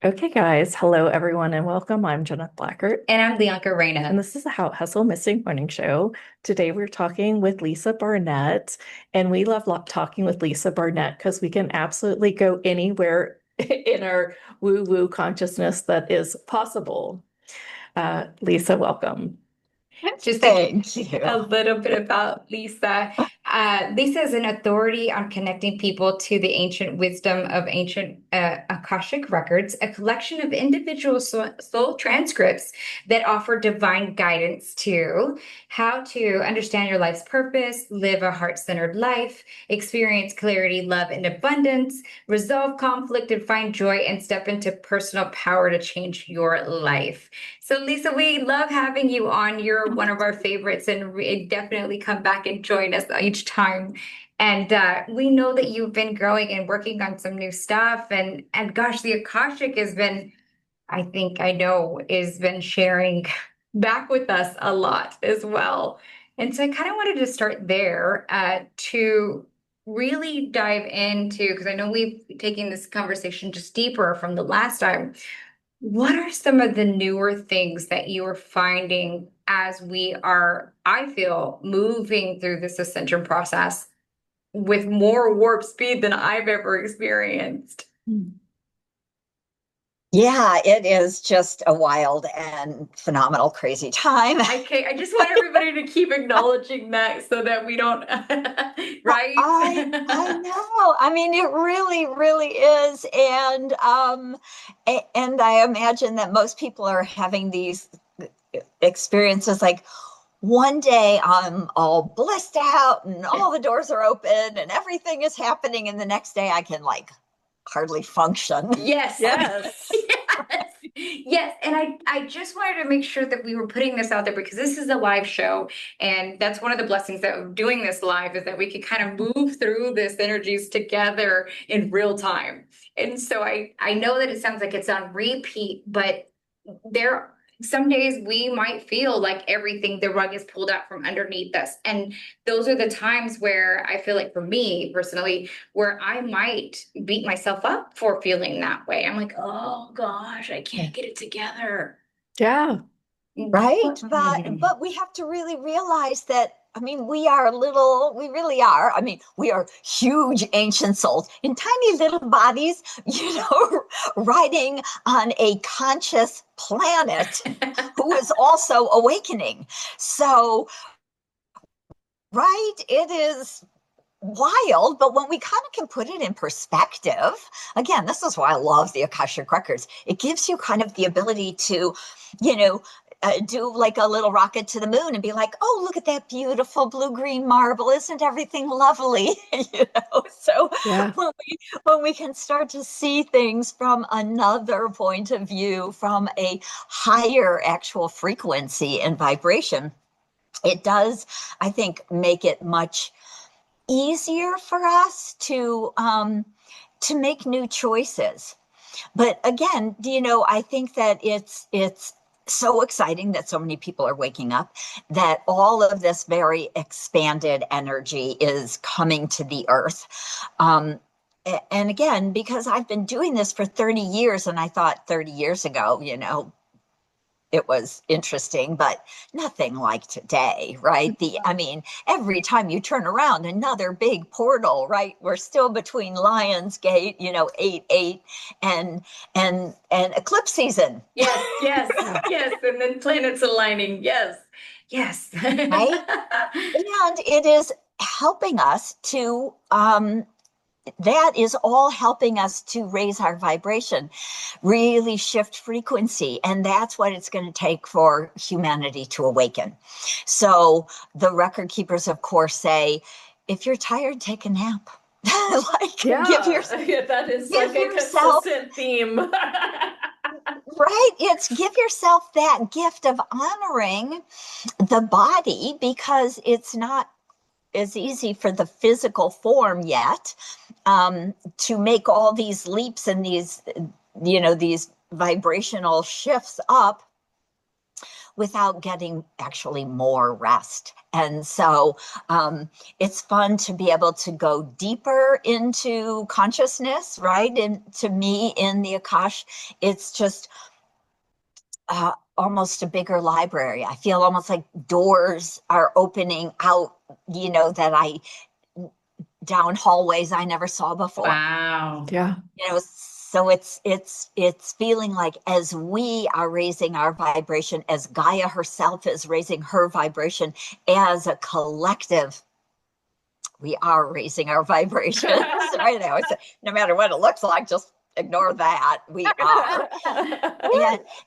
Okay, guys. Hello, everyone, and welcome. I'm Jenna Blackert, And I'm Bianca and Reina. this is the How Hustle Missing Morning Show. Today, we're talking with Lisa Barnett, and we love talking with Lisa Barnett because we can absolutely go anywhere in our woo-woo consciousness that is possible. Lisa, welcome. Just to give Thank a you. little bit about Lisa. Lisa is an authority on connecting people to the ancient wisdom of ancient Akashic Records, a collection of individual soul transcripts that offer divine guidance to how to understand your life's purpose, live a heart-centered life, experience clarity, love, and abundance, resolve conflict, and find joy, and step into personal power to change your life. So, Lisa, we love having you on. You're one of our favorites, and definitely come back and join us each time. And we know that you've been growing and working on some new stuff. And gosh, the Akashic has been, I think I know, has been sharing back with us a lot as well. And so I kind of wanted to start there to really dive into, because I know we've taken this conversation just deeper from the last time. What are some of the newer things that you are finding as we are, I feel, moving through this ascension process with more warp speed than I've ever experienced? Yeah, it is just a wild and phenomenal, crazy time. I just want everybody to keep acknowledging that so that we don't, I right? know. I mean, it really, really is. And I imagine that most people are having these experiences like one day I'm all blissed out and all the doors are open and everything is happening, and the next day I can like hardly function. Yes. Yes. Yes. Yes. And I just wanted to make sure that we were putting this out there because this is a live show. And that's one of the blessings that of doing this live is that we can kind of move through this energies together in real time. And so I know that it sounds like it's on repeat, but there some days we might feel like everything, the rug is pulled out from underneath us. And those are the times where I feel like for me personally, where I might beat myself up for feeling that way. I'm like, oh gosh, I can't get it together. Yeah. Right? Mhm. But we have to really realize that, I mean, we really are. I mean, we are huge ancient souls in tiny little bodies, riding on a conscious planet who is also awakening. So, right, it is wild, but when we kind of can put it in perspective, again, this is why I love the Akashic Records. It gives you kind of the ability to, you know, do like a little rocket to the moon and be like, oh, look at that beautiful blue green marble. Isn't everything lovely? So Yeah. when we can start to see things from another point of view, from a higher actual frequency and vibration, it does, I think, make it much easier for us to make new choices. But again, I think that it's so exciting that so many people are waking up, that all of this very expanded energy is coming to the earth. Um, and again, because I've been doing this for 30 years, and I thought 30 years ago, it was interesting, but nothing like today, right? I mean, every time you turn around, another big portal, right? We're still between Lionsgate, 8-8 and eclipse season, Yes, yes, Yeah. yes. And then planets aligning. Yes, yes. right? And it is helping us to that is all helping us to raise our vibration, really shift frequency. And that's what it's going to take for humanity to awaken. So the record keepers, of course, say, if you're tired, take a nap. Like Yeah. Yeah, that is give like a yourself, consistent theme. right? It's give yourself that gift of honoring the body, because it's not as easy for the physical form yet, to make all these leaps and these vibrational shifts up without getting actually more rest. And so it's fun to be able to go deeper into consciousness, right? And to me, in the Akash, it's just almost a bigger library. I feel almost like doors are opening out, that down hallways I never saw before. Wow. Yeah. So it's feeling like as we are raising our vibration, as Gaia herself is raising her vibration, as a collective, we are raising our vibrations. Right? I always say, no matter what it looks like, just ignore that. We are.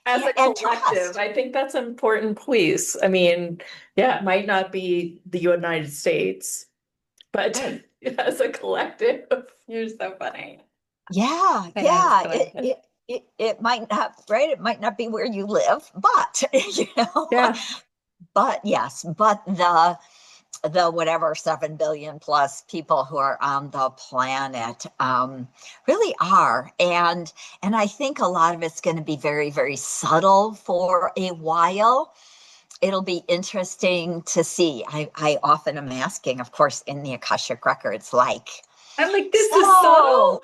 As a and collective, trust. I think that's an important piece. I mean, yeah, it might not be the United States, but as a collective. You're so funny. Yeah, I yeah. know, It might not, right? It might not be where you live, but Yeah. but yes, but the whatever 7 billion plus people who are on the planet really are. And I think a lot of it's going to be very, very subtle for a while. It'll be interesting to see. I often am asking, of course, in the Akashic Records, like, I'm like, this is subtle.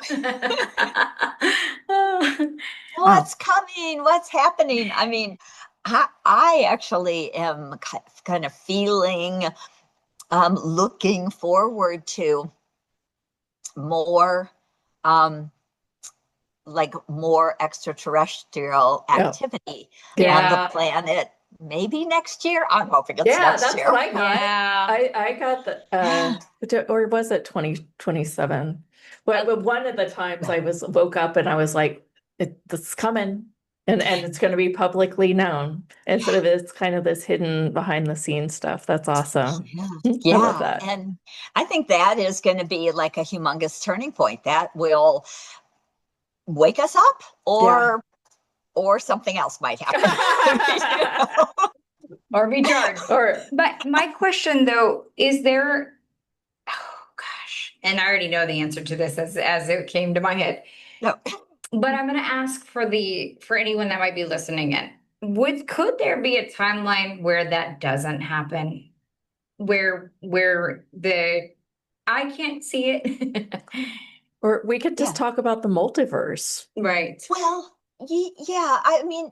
What's coming? What's happening? I mean, I actually am kind of feeling, looking forward to more, like more extraterrestrial activity on the planet. Maybe next year. I'm hoping it's next that's year. what I got. Yeah. I got the or was it 2027? But one of the times I woke up and I was like, it's coming. And it's going to be publicly known instead of it's kind of this hidden behind the scenes stuff. That's awesome. I love that. And I think that is going to be like a humongous turning point that will wake us up, or something else might happen. Or be charged. But my question though, is there, oh gosh, and I already know the answer to this as it came to my head. No. But I'm going to ask for anyone that might be listening in. Could there be a timeline where that doesn't happen? Where I can't see it. Or we could just talk about the multiverse. Right. Well, yeah, I mean,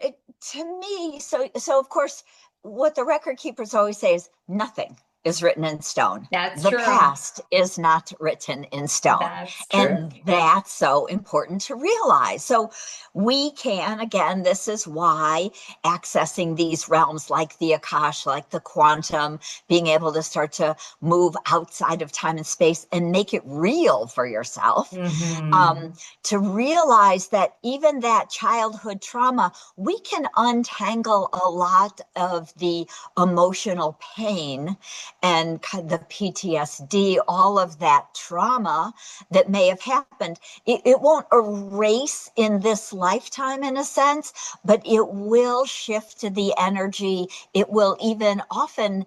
to me, so of course, what the record keepers always say is nothing is written in stone. That's the true. past is not written in stone. That's true. And that's so important to realize. So we can, again, this is why accessing these realms like the Akash, like the quantum, being able to start to move outside of time and space and make it real for yourself, to realize that even that childhood trauma, we can untangle a lot of the emotional pain and the PTSD, all of that trauma that may have happened. It won't erase in this lifetime, in a sense, but it will shift the energy. It will even often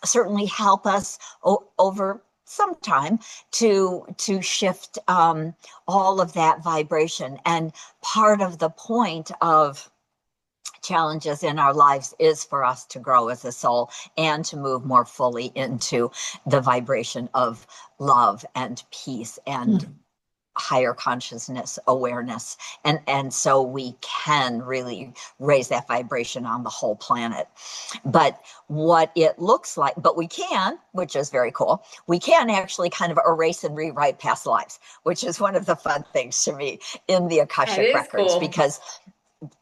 certainly help us over some time to shift all of that vibration. And part of the point of challenges in our lives is for us to grow as a soul and to move more fully into the vibration of love and peace and higher consciousness awareness. And so we can really raise that vibration on the whole planet. But what it looks like, but we can, which is very cool, we can actually kind of erase and rewrite past lives, which is one of the fun things to me in the Akashic Records, cool. Because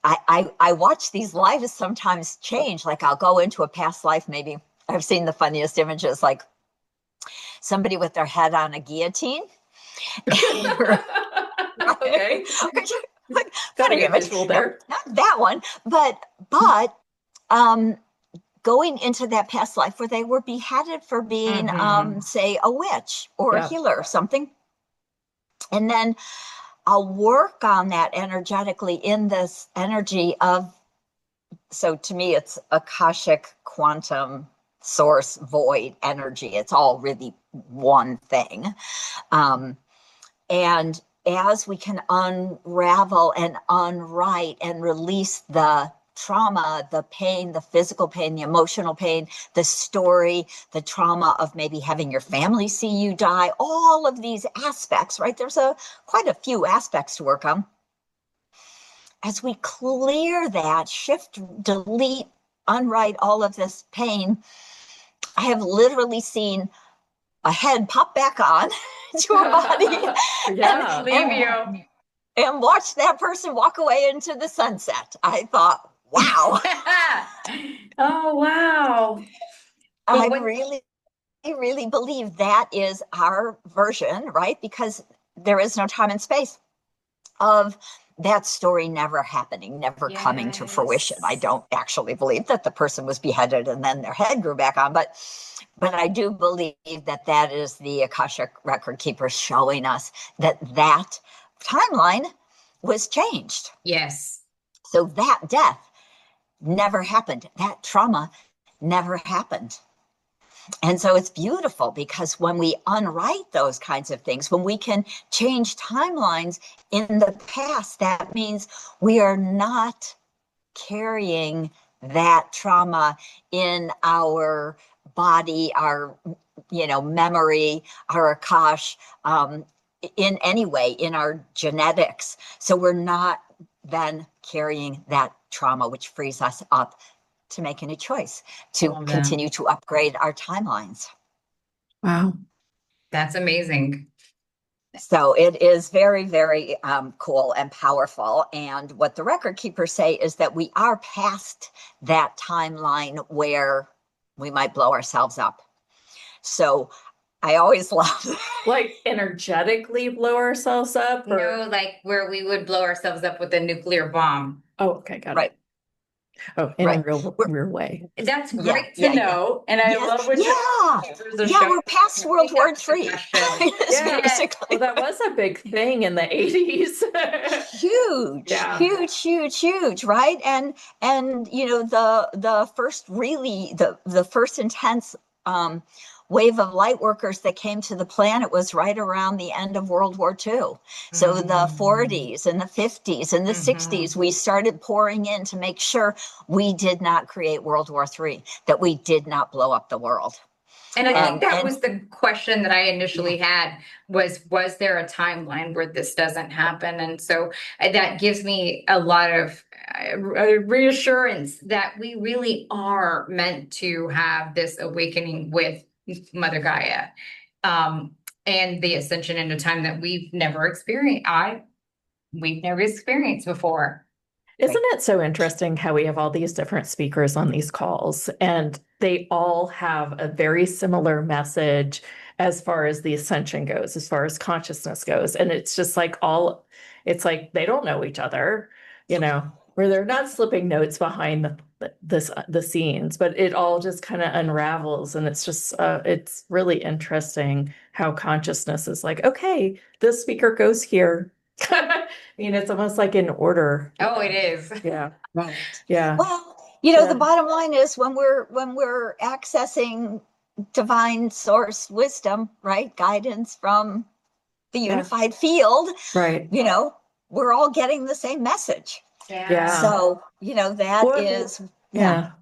I watch these lives sometimes change. Like I'll go into a past life, maybe I've seen the funniest images, like somebody with their head on a guillotine. Okay. Like, got a visual there. Not that one, but going into that past life where they were beheaded for being, say, a witch or a healer or something. And then I'll work on that energetically in this energy of, so to me, it's Akashic quantum source void energy. It's all really one thing. And as we can unravel and unwrite and release the trauma, the pain, the physical pain, the emotional pain, the story, the trauma of maybe having your family see you die, all of these aspects, right? There's quite a few aspects to work on. As we clear that, shift, delete, unwrite all of this pain, I have literally seen a head pop back on to a body Yeah. and watch that person walk away into the sunset. I thought, wow. Oh, wow. I really believe that is our version, right? Because there is no time and space of that story never happening, never coming to fruition. I don't actually believe that the person was beheaded and then their head grew back on, but I do believe that that is the Akashic record keeper showing us that that timeline was changed. Yes. So that death never happened. That trauma never happened. And so it's beautiful because when we unwrite those kinds of things, when we can change timelines in the past, that means we are not carrying that trauma in our body, our memory, our Akash, in any way, in our genetics. So we're not then carrying that trauma, which frees us up to make any choice to continue to upgrade our timelines. Wow. That's amazing. So it is very, very cool and powerful. And what the record keepers say is that we are past that timeline where we might blow ourselves up. So I always love like energetically blow ourselves up, or no, like where we would blow ourselves up with a nuclear bomb. oh, okay, got right. it. Oh, in a real way. That's great to know. And I love when we're past World War III. Well, that was a big thing in the 80s. Huge, right? And the first really the first intense wave of light workers that came to the planet was right around the end of World War II. So the 40s and the 50s and the 60s, we started pouring in to make sure we did not create World War III, that we did not blow up the world. And I think that was the question that I initially had was there a timeline where this doesn't happen? And so that gives me a lot of reassurance that we really are meant to have this awakening with Mother Gaia, and the ascension into time that we've never experienced. We've never experienced before. Isn't it so interesting how we have all these different speakers on these calls and they all have a very similar message as far as the ascension goes, as far as consciousness goes. And it's just like it's like they don't know each other, where they're not slipping notes behind the scenes, but it all just kind of unravels. And it's just, it's really interesting how consciousness is like, okay, this speaker goes here. It's almost like in order. Oh, it is. Yeah. Right. Yeah. Well, the bottom line is when we're accessing divine source wisdom, right? Guidance from the unified field, right. We're all getting the same message. Yeah. So,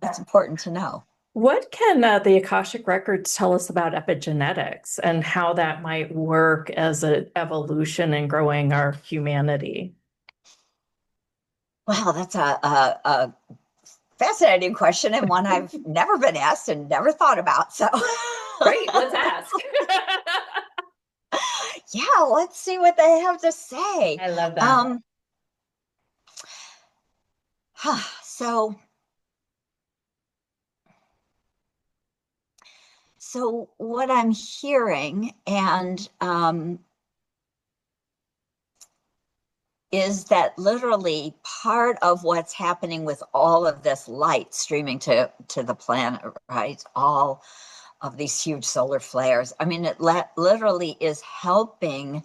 that's important to know. What can the Akashic Records tell us about epigenetics and how that might work as an evolution in growing our humanity? Well, that's a fascinating question and one I've never been asked and never thought about. So, great, let's ask. Yeah, let's see what they have to say. I love that. So what I'm hearing and is that literally part of what's happening with all of this light streaming to the planet, right? All of these huge solar flares. I mean, it literally is helping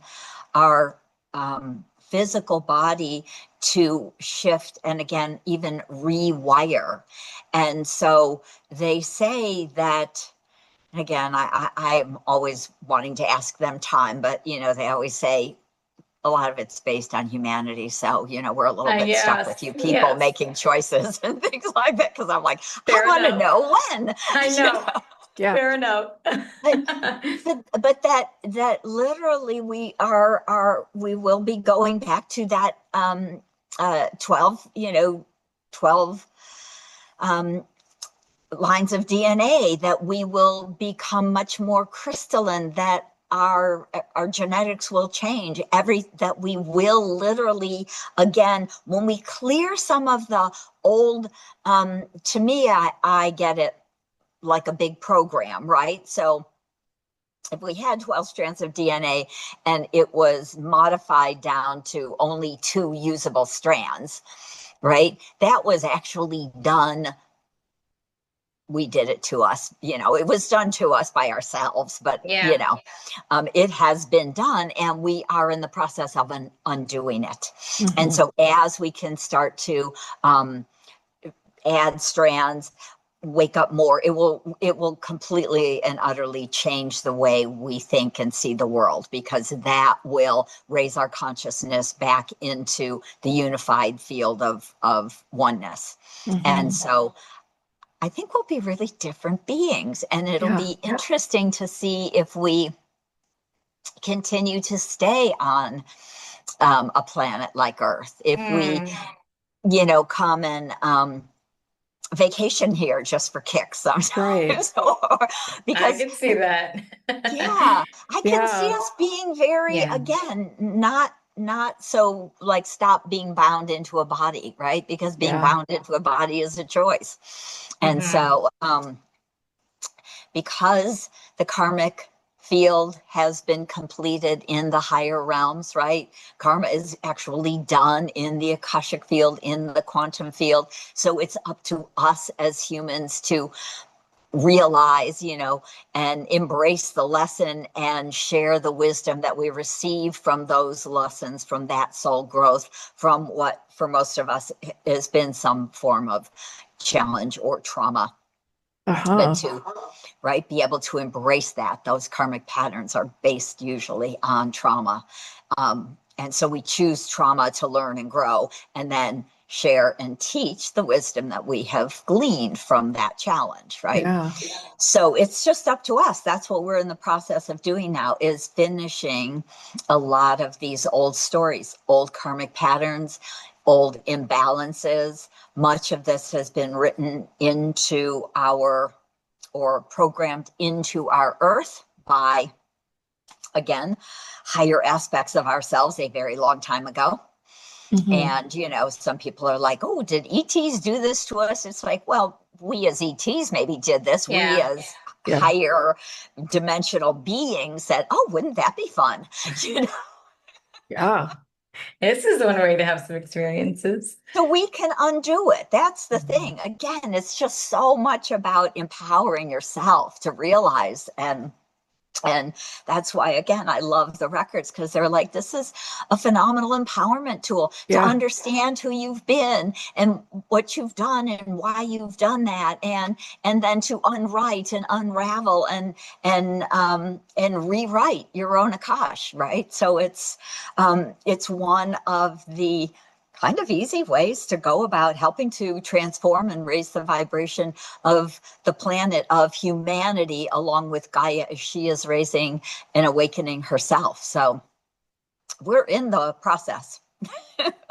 our physical body to shift and again, even rewire. And so they say that, again, I'm always wanting to ask them time, but they always say a lot of it's based on humanity. So, we're a little bit stuck with Yes, you people yes. making choices and things like that. Cause I'm like, I Fair want to enough. know when. I know. Yeah. Fair enough. But but that literally we will be going back to that 12, 12 lines of DNA, that we will become much more crystalline, that our genetics will change, that we will literally, again, when we clear some of the old, to me, I get it like a big program, right? So if we had 12 strands of DNA and it was modified down to only 2 usable strands, right? That was actually done. We did it to us, it was done to us by ourselves, but Yeah. It has been done, and we are in the process of undoing it. Mm-hmm. And so as we can start to add strands, wake up more, it will completely and utterly change the way we think and see the world, because that will raise our consciousness back into the unified field of oneness. Mm-hmm. And so I think we'll be really different beings, and it'll be interesting to see if we continue to stay on a planet like Earth, if we, come and vacation here just for kicks sometimes. Right. Because I can see that. yeah, I can see us being very, Yeah. again, not so like stop being bound into a body, right? Because being bound into a body is a choice. And so because the karmic field has been completed in the higher realms, right? Karma is actually done in the Akashic field, in the quantum field. So it's up to us as humans to realize, and embrace the lesson and share the wisdom that we receive from those lessons, from that soul growth, from what for most of us has been some form of challenge or trauma. But to be able to embrace that. Those karmic patterns are based usually on trauma. And so we choose trauma to learn and grow, and then share and teach the wisdom that we have gleaned from that challenge, right? Yeah. So it's just up to us. That's what we're in the process of doing now, is finishing a lot of these old stories, old karmic patterns, old imbalances. Much of this has been written into or programmed into our earth by, again, higher aspects of ourselves a very long time ago. And, some people are like, oh, did ETs do this to us? It's like, well, we as ETs maybe did this. Yeah. We as higher dimensional beings said, oh, wouldn't that be fun? Yeah. This is one way to have some experiences. So we can undo it. That's the thing. Again, it's just so much about empowering yourself to realize, and that's why, again, I love the records, because they're like, this is a phenomenal empowerment tool to understand who you've been and what you've done and why you've done that, and then to unwrite and unravel and rewrite your own Akash, right? So it's one of the kind of easy ways to go about helping to transform and raise the vibration of the planet, of humanity, along with Gaia as she is raising and awakening herself. So we're in the process.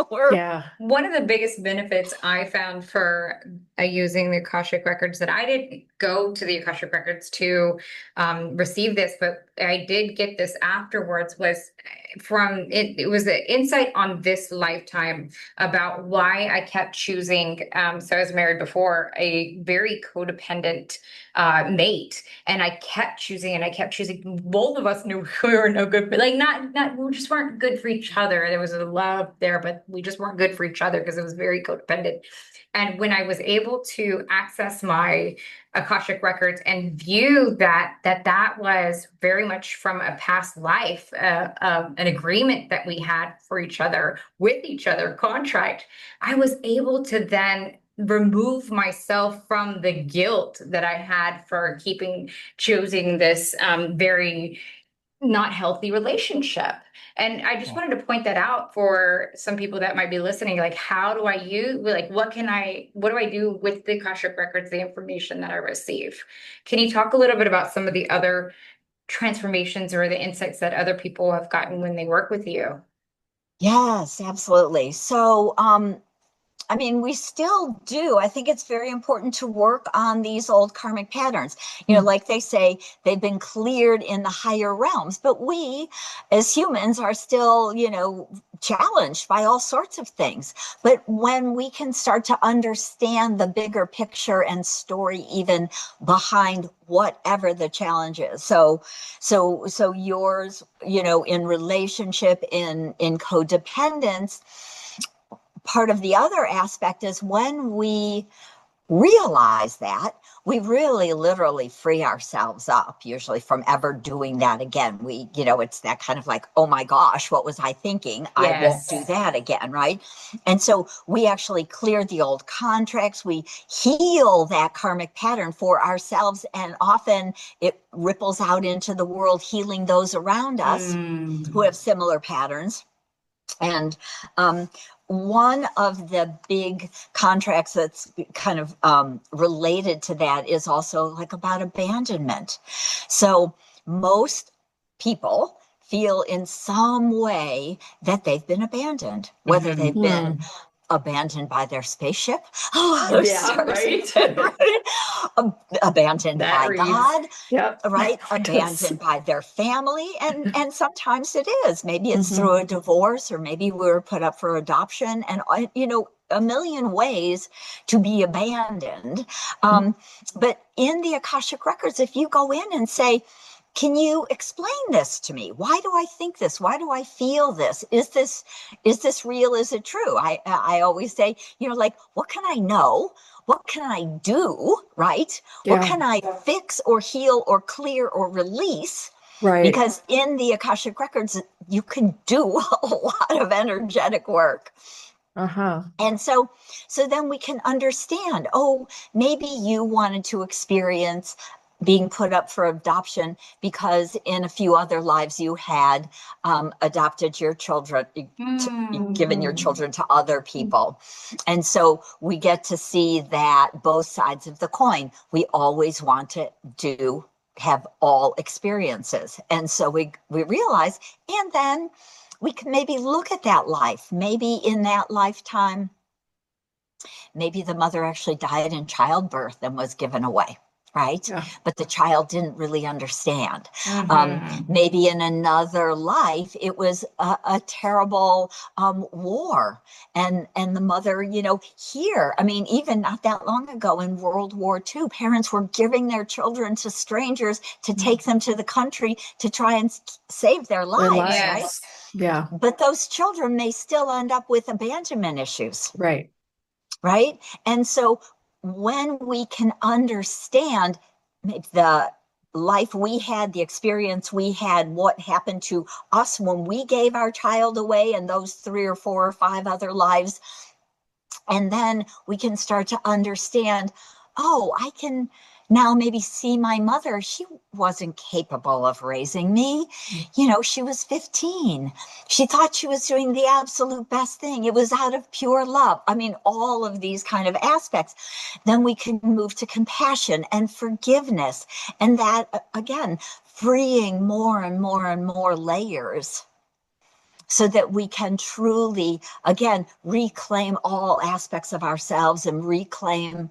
One of the biggest benefits I found for using the Akashic Records, that I didn't go to the Akashic Records to receive this, but I did get this afterwards, was from it. It was the insight on this lifetime about why I kept choosing. So I was married before, a very codependent mate, and I kept choosing and I kept choosing. Both of us knew we were no good, but like not we just weren't good for each other. There was a love there, but we just weren't good for each other because it was very codependent. And when I was able to access my Akashic Records and view that was very much from a past life, an agreement that we had for each other, with each other, contract, I was able to then remove myself from the guilt that I had for choosing this very not healthy relationship. And I just wanted to point that out for some people that might be listening. Like, how do I use, like, what do I do with the Akashic Records, the information that I receive? Can you talk a little bit about some of the other transformations or the insights that other people have gotten when they work with you? Yes, absolutely. So, I mean, we still do. I think it's very important to work on these old karmic patterns. Like they say, they've been cleared in the higher realms, but we as humans are still, challenged by all sorts of things. But when we can start to understand the bigger picture and story, even behind whatever the challenge is. So yours, in relationship, in codependence, part of the other aspect is when we realize that, we really literally free ourselves up, usually, from ever doing that again. It's that kind of like, oh my gosh, what was I thinking? I won't do that again, right? And so we actually clear the old contracts. We heal that karmic pattern for ourselves, and often it ripples out into the world, healing those around us who have similar patterns. And one of the big contracts that's kind of related to that is also like about abandonment. So most people feel in some way that they've been abandoned, whether they've been abandoned by their spaceship. Right. Abandoned That by reads. God. Yep. Right. Abandoned by their family. And sometimes it is. Maybe it's through a divorce, or maybe we're put up for adoption, and, a million ways to be abandoned. But in the Akashic Records, if you go in and say, can you explain this to me? Why do I think this? Why do I feel this? Is this real? Is it true? I always say, like, what can I know? What can I do? Right? Yeah. What can I fix or heal or clear or release? Right. Because in the Akashic Records, you can do a lot of energetic work. And so then we can understand, oh, maybe you wanted to experience being put up for adoption because in a few other lives you had adopted your children, given your children to other people. And so we get to see that both sides of the coin. We always want to have all experiences. And so we realize, and then we can maybe look at that life. Maybe in that lifetime, maybe the mother actually died in childbirth and was given away, right? Yeah. But the child didn't really understand. Maybe in another life, it was a terrible war. And the mother, here, I mean, even not that long ago in World War II, parents were giving their children to strangers to take them to the country to try and save their lives, right? Yeah. But those children may still end up with abandonment issues. Right. Right. And so when we can understand the life we had, the experience we had, what happened to us when we gave our child away, and those 3 or 4 or 5 other lives, and then we can start to understand, oh, I can now maybe see my mother. She wasn't capable of raising me. She was 15. She thought she was doing the absolute best thing. It was out of pure love. I mean, all of these kind of aspects. Then we can move to compassion and forgiveness. And that, again, freeing more and more and more layers, so that we can truly, again, reclaim all aspects of ourselves and reclaim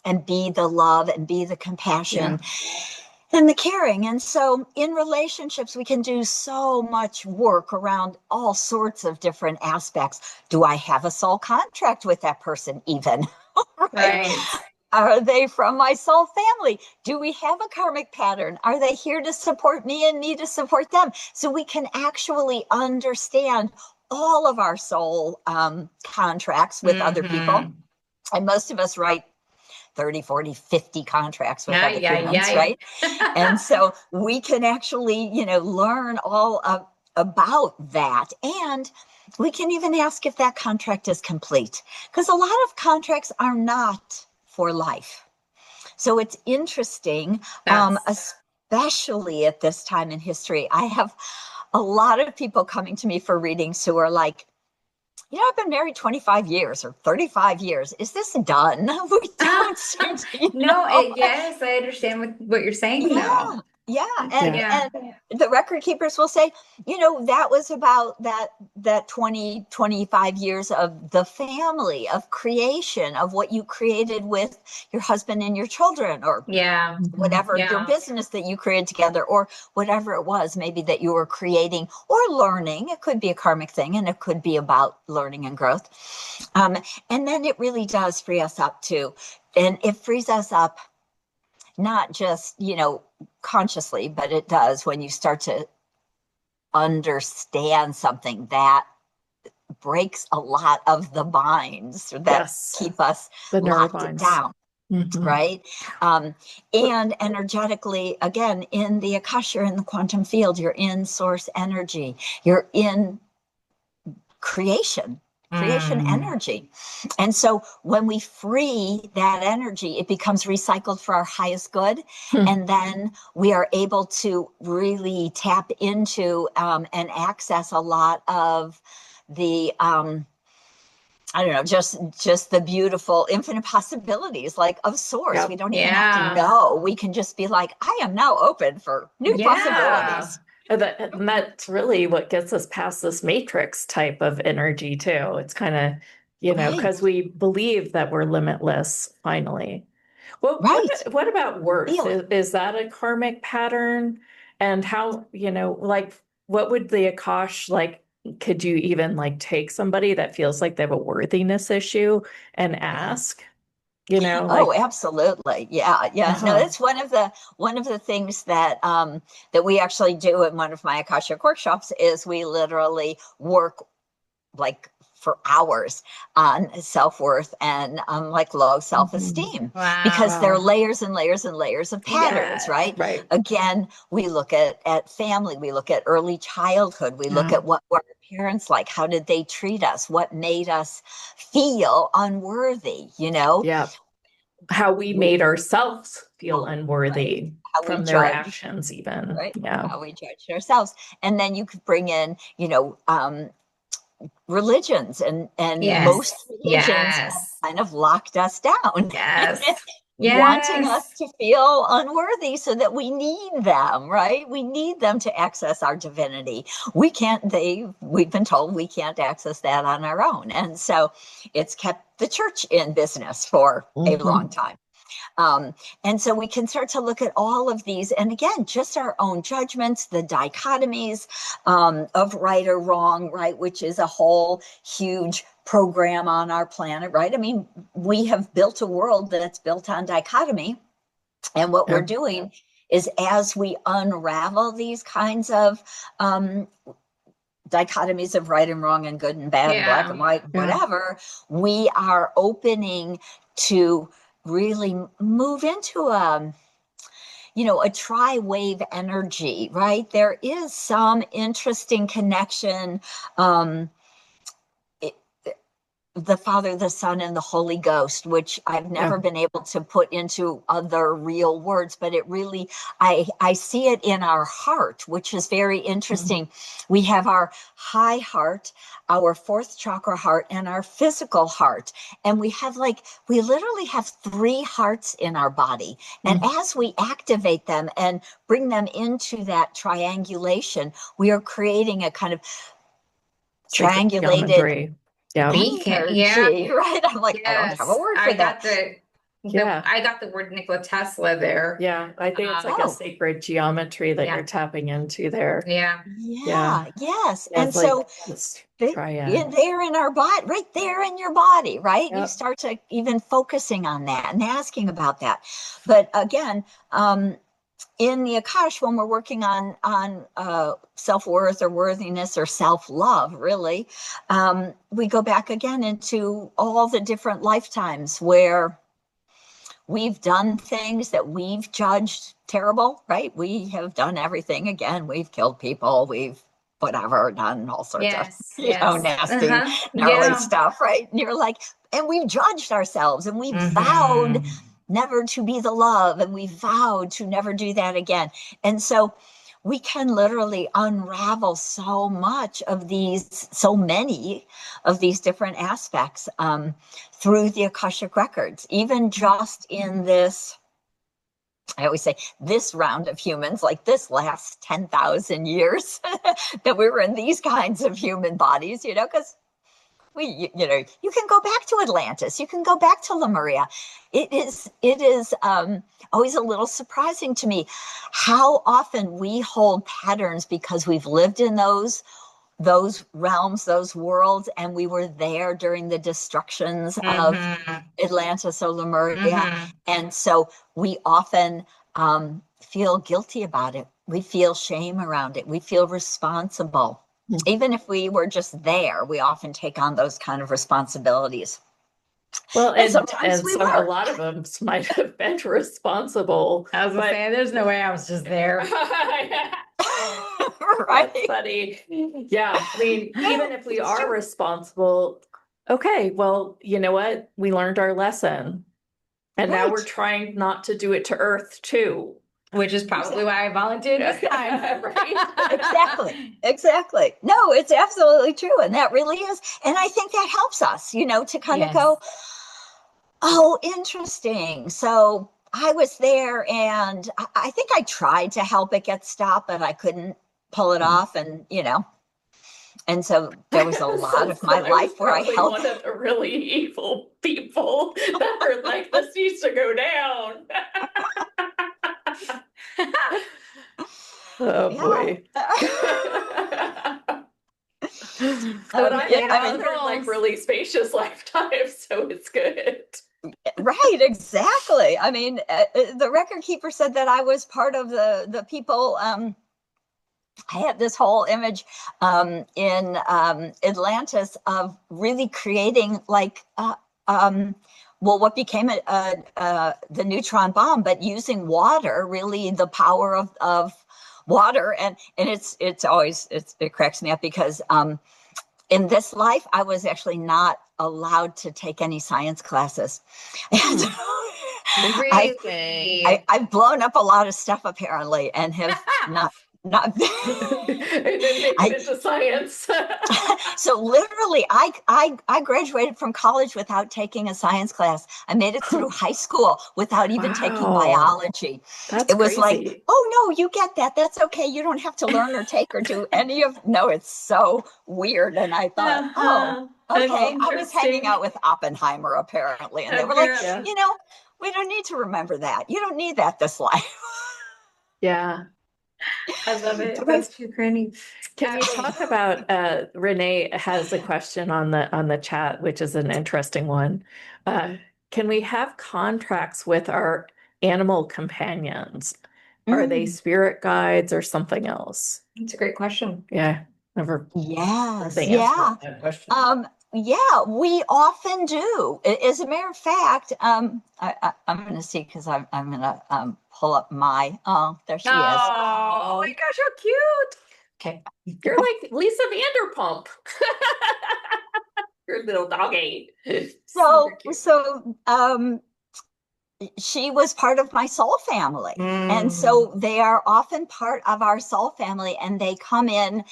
and be the love and be the compassion and the caring. And so in relationships, we can do so much work around all sorts of different aspects. Do I have a soul contract with that person even? Right. Are they from my soul family? Do we have a karmic pattern? Are they here to support me and me to support them? So we can actually understand all of our soul contracts with other people. And most of us write 30, 40, 50 contracts with other humans, right? And so we can actually, learn all about that. And we can even ask if that contract is complete, because a lot of contracts are not for life. So it's interesting, especially at this time in history, I have a lot of people coming to me for readings who are like, I've been married 25 years or 35 years. Is this done? We don't seem to, No, yes, I understand what you're saying, though. yeah, yeah. Yeah. And the record keepers will say, that was about that 20, 25 years of the family, of creation, of what you created with your husband and your children, or Yeah. whatever your Yeah. business that you created together, or whatever it was, maybe that you were creating or learning. It could be a karmic thing, and it could be about learning and growth. And then it really does free us up too. And it frees us up not just, consciously, but it does when you start to understand something that breaks a lot of the binds that Yes. keep us The locked neurobinds. down. Mhm. Right. And energetically, again, in the Akasha, you're in the quantum field, you're in source energy, you're in creation energy. And so when we free that energy, it becomes recycled for our highest good. And then we are able to really tap into and access a lot of the I don't know, just the beautiful infinite possibilities, like, of source. Yep. We don't even have to know. We can just be like, I am now open for new possibilities. And that's really what gets us past this matrix type of energy too. It's kind of, Right. because we believe that we're limitless finally. Well, Right. what about worth? Feel it. Is that a karmic pattern? And how, like, what would the Akash, like, could you even like take somebody that feels like they have a worthiness issue and ask, Oh, like, absolutely. Yeah. Yeah. No, uh-huh. that's one of the things that that we actually do in one of my Akashic workshops is we literally work like for hours on self-worth and like low self-esteem, because there are Wow. layers and layers and layers of patterns, Yeah, right? right. Again, we look at family, we look at early childhood, we look Yeah. at what were our parents like, how did they treat us, what made us feel unworthy, Yeah. How we made ourselves feel right? unworthy How we from their judge, actions, even. right? Yeah. How we judge ourselves. And then you could bring in, religions, and most Yes. religions have Yes. kind of locked us down, Yes. wanting us Yes. to feel unworthy so that we need them, right? We need them to access our divinity. We've been told we can't access that on our own. And so it's kept the church in business for a long time. And so we can start to look at all of these, and again, just our own judgments, the dichotomies of right or wrong, right, which is a whole huge program on our planet, right? I mean, we have built a world that's built on dichotomy, and what we're doing is, as we unravel these kinds of dichotomies of right and wrong and good and bad, and black and white, whatever, we are opening to really move into a tri-wave energy, right? There is some interesting connection, the Father, the Son, and the Holy Ghost, which I've never been able to put into other real words, but it really, I see it in our heart, which is very interesting. We have our high heart, our fourth chakra heart, and our physical heart. And we literally have three hearts in our body. And as we activate them and bring them into that triangulation, we are creating a kind of triangulated energy, right? I'm like, I don't have a Yes. word for that. I got the word Nikola Tesla there. Yeah, I think it's like a sacred geometry that you're tapping into there. Yes. Yeah, And so triad. there in our body, right there in your body, right? You Yep. start to even focusing on that and asking about that. But again, in the Akash, when we're working on self-worth or worthiness or self-love, really, we go back again into all the different lifetimes where we've done things that we've judged terrible, right? We have done everything. Again, we've killed people, we've whatever, done all sorts of nasty, gnarly stuff, right? And you're like, and we've judged ourselves, and we've vowed never to be the love, and we vowed to never do that again. And so we can literally unravel so many of these different aspects through the Akashic Records, even just in this, I always say, this round of humans, like this last 10,000 years that we were in these kinds of human bodies, because you can go back to Atlantis, you can go back to Lemuria. It is always a little surprising to me how often we hold patterns because we've lived in those realms, those worlds, and we were there during the destructions of Atlantis or Lemuria. And so we often feel guilty about it. We feel shame around it. We feel responsible. Even if we were just there, we often take on those kind of responsibilities. Well, and sometimes a lot of them might have been responsible. I was saying, there's no way I was just there. Right. That's funny. Yeah. I mean, even if we are responsible, okay, well, you know what? We learned our lesson. And now we're trying not to do it to Earth too. Which is probably why I volunteered this time. Right? Exactly. No, it's absolutely true. And that really is. And I think that helps us, to kind of go, oh, interesting. So I was there, and I think I tried to help it get stopped, but I couldn't pull it off. And, and so there was a lot of my life where I helped. One of the really evil people that were like, this needs to go down. Oh boy. But I'm like really spacious lifetimes, so it's good. Right, exactly. I mean, the record keeper said that I was part of the people. I had this whole image in Atlantis of really creating what became the neutron bomb, but using water, really the power of water. And it cracks me up because in this life, I was actually not allowed to take any science classes. And really? I've blown up a lot of stuff apparently, and have not and then make it into science. So literally, I graduated from college without taking a science class. I made it through high school without even taking biology. It was crazy. Like, oh no, you get that. That's okay. You don't have to learn or take or do any of. No, it's so weird. And I thought, oh, okay. I was hanging out with Oppenheimer apparently, and they were like, we don't need to remember that. You don't need that this life. Yeah. I love it. That's too granny. Can you talk about Renee has a question on the chat, which is an interesting one. Can we have contracts with our animal companions? Are they spirit guides or something else? That's a great question. Yeah. Never. Yes. Yeah. That question. Yeah, we often do. As a matter of fact, I'm going to see because I'm going to pull up my. Oh, there she is. Oh my gosh, how cute! Okay, you're like Lisa Vanderpump. Your little doggy. So she was part of my soul family. And so they are often part of our soul family, and they come in,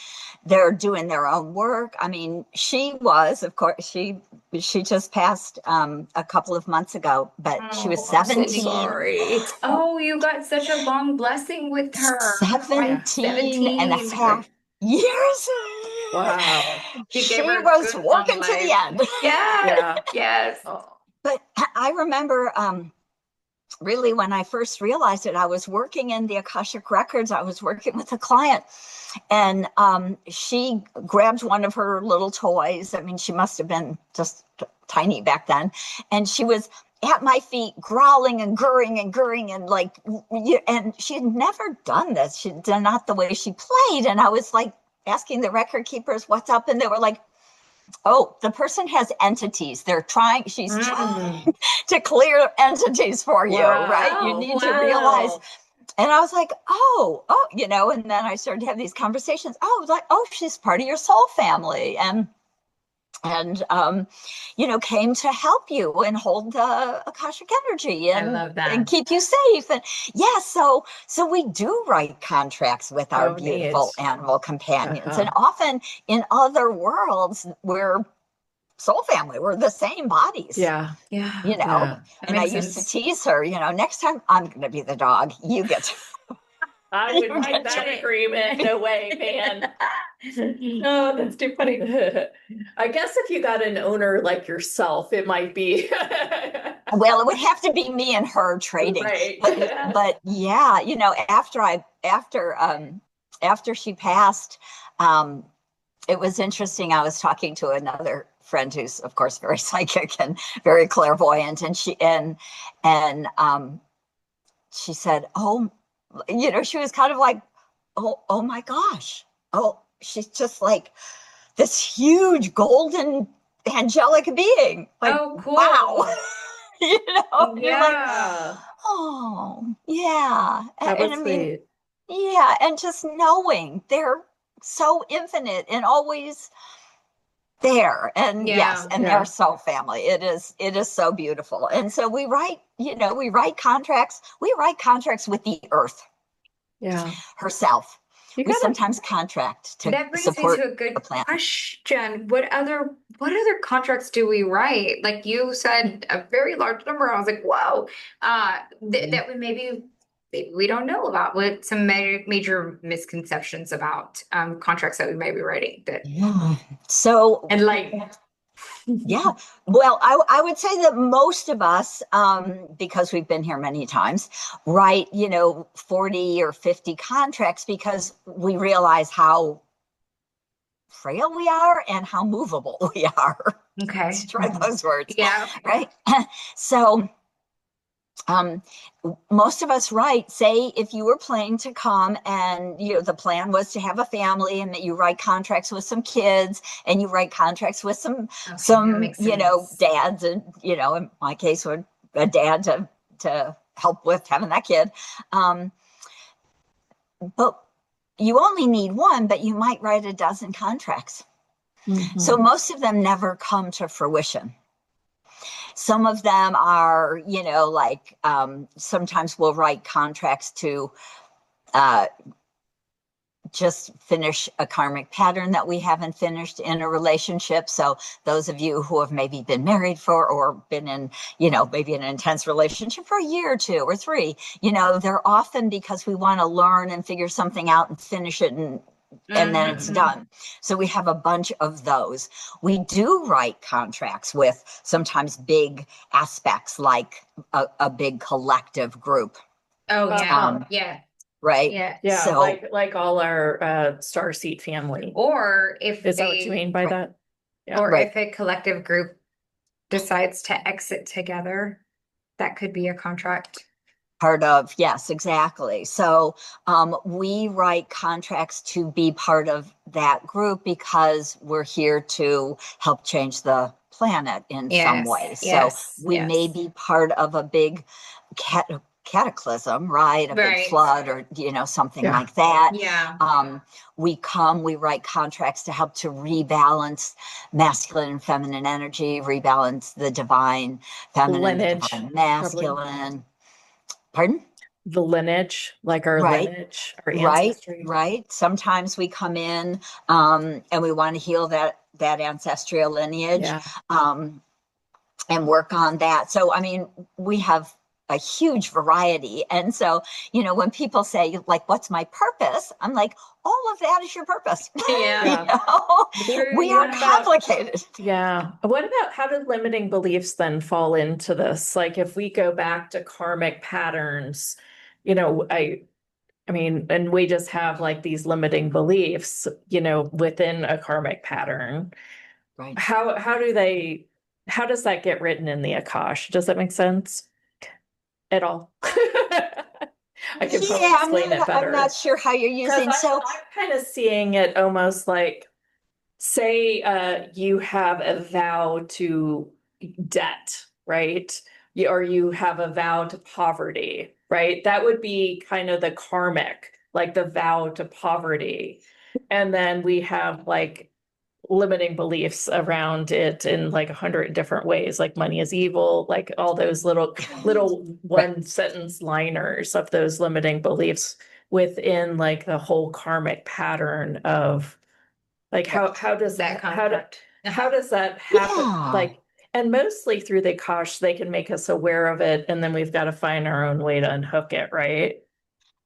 they're doing their own work. I mean, she was, of course, she just passed a couple of months ago, but she was 17. Sorry. Oh, you got such a long blessing with her. 17 and a half years. Wow. She was working to the end. Yes. Oh. But I remember really when I first realized it, I was working in the Akashic Records. I was working with a client, and she grabbed one of her little toys. I mean, she must have been just tiny back then. And she was at my feet growling and gurring and like, and she had never done this. She'd done not the way she played. And I was like asking the record keepers, what's up? And they were like, oh, the person has entities. She's trying to clear entities for you, right? You need to realize. And I was like, oh, and then I started to have these conversations. Oh, she's part of your soul family. And and came to help you and hold the Akashic energy I love and that. keep you safe. And yeah, so we do write contracts with our Oh, beautiful neat. animal companions. Uh-huh. And often in other worlds, we're soul family, we're the same bodies. Yeah. Yeah, Yeah. that And I makes used to sense. tease her, next time I'm going to be the dog. You get to, I you would make get that to. agreement. No way, man. Oh, that's too funny. I guess if you got an owner like yourself, it might be Well, it would have to be me and her trading. right. But yeah, after she passed, it was interesting. I was talking to another friend who's, of course, very psychic and very clairvoyant, and she said, "Oh, she was kind of like, oh my gosh, oh, she's just like this huge golden angelic being, like Oh, wow." cool. You're like, Yeah. oh yeah, That and was I mean, sweet. yeah, and just knowing they're so infinite and always there, and yes, Yeah. and they're Yeah. so family. It is so beautiful. And so we write contracts with the earth Yeah. herself. You We gotta, sometimes contract to That brings me support to a the good planet. question. What other contracts do we write? Like you said, a very large number. I was like, whoa. That we maybe we don't know about. What some major misconceptions about contracts that we may be writing that Yeah. So and like yeah, well, I would say that most of us, because we've been here many times, write 40 or 50 contracts because we realize how frail we are and how movable we are. Let's okay. try those words, Yeah. right? So um, most of us write, say, if you were planning to come and the plan was to have a family, and that you write contracts with some kids, and you write contracts with some Okay, that some makes sense. dads, and in my case, would a dad to help with having that kid. But you only need one, but you might write a dozen contracts. So Mhm. most of them never come to fruition. Some of them are, like sometimes we'll write contracts to uh, just finish a karmic pattern that we haven't finished in a relationship. So those of you who have maybe been married for, or been in, maybe an intense relationship for a year or two or three, they're often because we want to learn and figure something out and finish it, and then it's Mhm. done. So we have a bunch of those. We do write contracts with sometimes big aspects, like a big collective group. Oh yeah. Uh-huh. Um, Yeah. right. Yeah. Yeah, So like all our Starseed family. Or if Is that what you a mean by right, that? Yeah. or right. if a collective group decides to exit together, that could be a contract. Part of, yes, exactly. So we write contracts to be part of that group because we're here to help change the planet in some Yes, way. So yes, we may yes. be part of a big cataclysm, right? A big Right. flood, or something Yeah. like that. Yeah. We write contracts to help to rebalance masculine and feminine energy, rebalance the divine feminine, the Lineage, divine probably. masculine. Pardon? The lineage, like our Right, lineage, our right, ancestry. right. Sometimes we come in and we want to heal that ancestral lineage, Yeah. um, and work on that. So, I mean, we have a huge variety. And so, when people say, like, what's my purpose? I'm like, all of that is your purpose. Yeah. Yeah. True. We are What Yeah. about, complicated. yeah. What about how do limiting beliefs then fall into this? Like if we go back to karmic patterns, I mean, and we just have like these limiting beliefs, within a karmic pattern. Right. How does that get written in the Akash? Does that make sense at all? I could probably Yeah, explain it I'm not better sure how you're because using. I'm So, I'm kind of seeing it almost like, say, you have a vow to debt, right? Or you have a vow to poverty, right? That would be kind of the karmic, like the vow to poverty. And then we have limiting beliefs around it in like 100 different ways, like money is evil, like all those little Right. one sentence liners of those limiting beliefs within like the whole karmic pattern of like how does That how does that happen? Yeah. Like, and mostly through the Kosh, they can make us aware of it, and then we've got to find our own way to unhook it, right?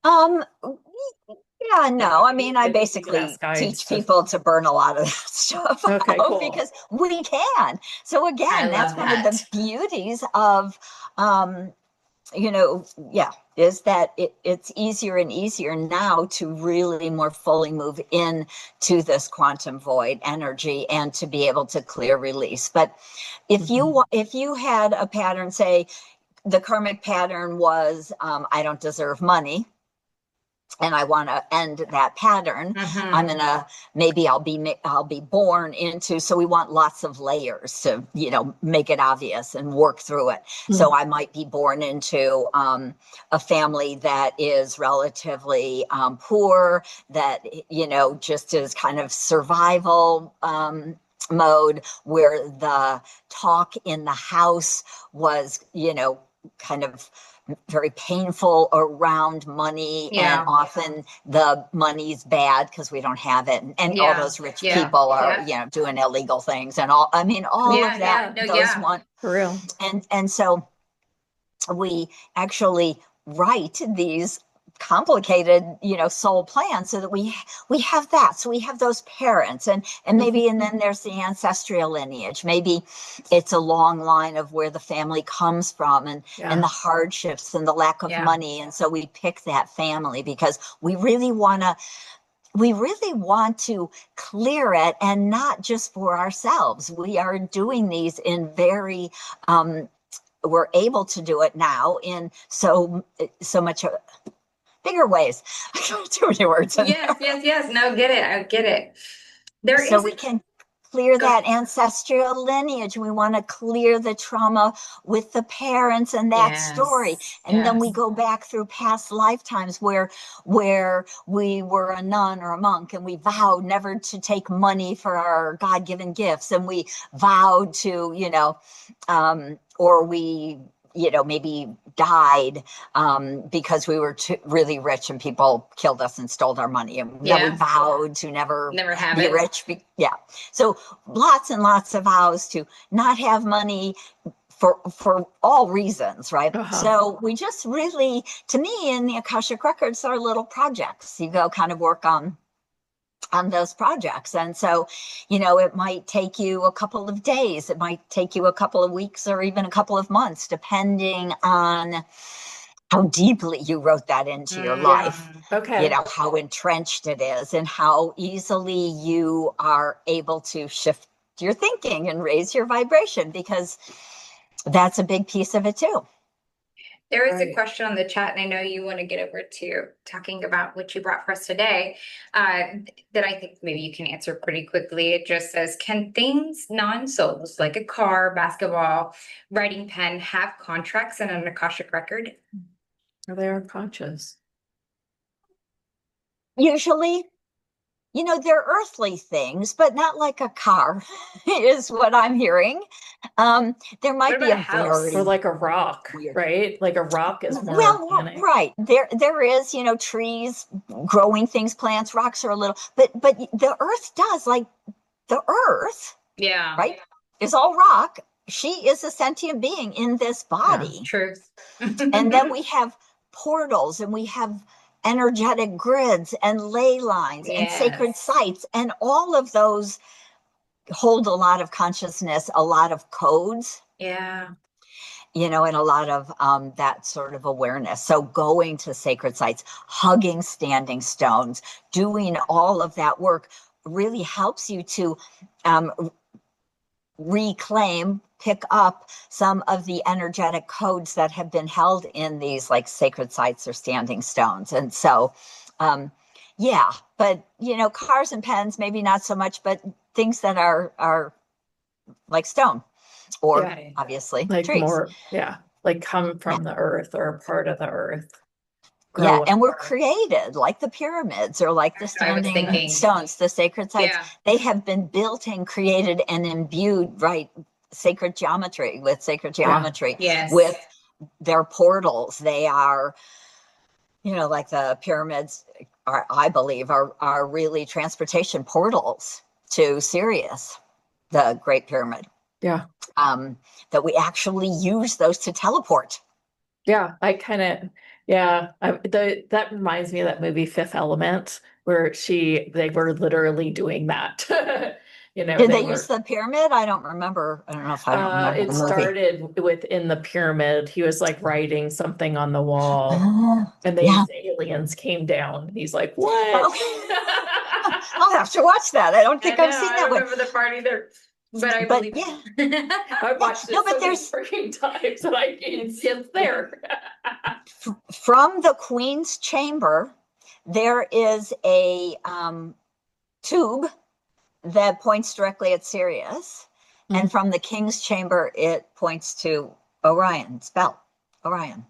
Um, yeah, no, I mean, I I think we could basically ask guides teach to. people to burn a lot of that stuff Okay, out cool. because we can. So I again, that's love one of the that. beauties of, um, yeah, is that it's easier and easier now to really more fully move in to this quantum void energy and to be able to clear release. But if you had a pattern, say the karmic pattern was, I don't deserve money, and I want to end that pattern, I'm gonna, maybe I'll be born into, so we want lots of layers to make it obvious and work through it. So I might be born into a family that is relatively poor, that just is kind of survival mode, where the talk in the house was kind of very painful around money, and Yeah. often the money's bad because we don't have it, and all Yeah. those rich Yeah. people are Yeah. doing illegal things, and all, I mean, all of Yeah. that, Yeah. No, those yeah. one. For real. And so we actually write these complicated soul plans so that we have that, so we have those parents, and maybe, and then there's the ancestral lineage, maybe it's a long line of where the family comes from, and the hardships and the lack of Yeah. money, and so we pick that family because we really want to clear it, and not just for ourselves. We are doing these in very we're able to do it now in so much bigger ways. Too many words in Yes. there. Yes. Yes. No, get it. I get it. There So is we can clear go. that ancestral lineage. We want to clear the trauma with the parents and that story. Yes. And then we Yes. go back through past lifetimes where we were a nun or a monk, and we vowed never to take money for our God-given gifts, and we vowed to, or we maybe died because we were really rich and people killed us and stole our money, and then we Yeah. vowed to never Never have be it. rich. Yeah. So lots and lots of vows to not have money for all reasons, right? So we just really, to me, in the Akashic Records, are little projects. You go kind of work on those projects. And so, it might take you a couple of days, it might take you a couple of weeks, or even a couple of months, depending on how deeply you wrote that into your life, Okay. how entrenched it is, and how easily you are able to shift your thinking and raise your vibration, because that's a big piece of it too. There is a question on the chat, and I know you want to get over to talking about what you brought for us today, that I think maybe you can answer pretty quickly. It just says, can things, non-souls, like a car, basketball, writing pen, have contracts in an Akashic record? Are they unconscious? Usually, they're earthly things, but not like a car, is what I'm hearing. There What might be about a a house? Or very like a rock, weird. right? Like a rock is more Well, organic. right. There is, trees, growing things, plants, rocks are a little, but the earth does, like the earth, Yeah. right, is all rock. She is a sentient being in this body. Truth. And then we have portals, and we have energetic grids and ley lines and sacred Yes. sites, and all of those hold a lot of consciousness, a lot of codes, Yeah. and a lot of that sort of awareness. So going to sacred sites, hugging standing stones, doing all of that work really helps you to reclaim, pick up some of the energetic codes that have been held in these like sacred sites or standing stones. And so, yeah, but cars and pens, maybe not so much, but things that are like stone, or Yeah. obviously Like trees. more, yeah, like come Yeah. from the earth or a part of the earth. Yeah, grow and we're apart. created like the pyramids or like the That's what I was standing thinking. stones, the sacred sites. Yeah. They have been built and created and imbued, right? Sacred geometry, Yes. with their portals. They are, like the pyramids are, I believe, are really transportation portals to Sirius, the Great Pyramid. Yeah. That we actually use those to teleport. Yeah, I kind of, yeah, that reminds me of that movie Fifth Element, where they were literally doing that. Did They they use were, the pyramid? I don't remember. I don't know if I don't remember it the movie. started within the pyramid. He was like writing something on the wall, and Yeah. these aliens came down. He's like, "What?" I'll have to watch that. I don't I think know, I've seen I that don't one. remember the part either, but I But believe yeah, it. I've watched it no, so but many there's freaking times that it's there. from the Queen's chamber, there is a tube that points directly at Sirius. And from the King's chamber, it points to Orion's belt, Orion.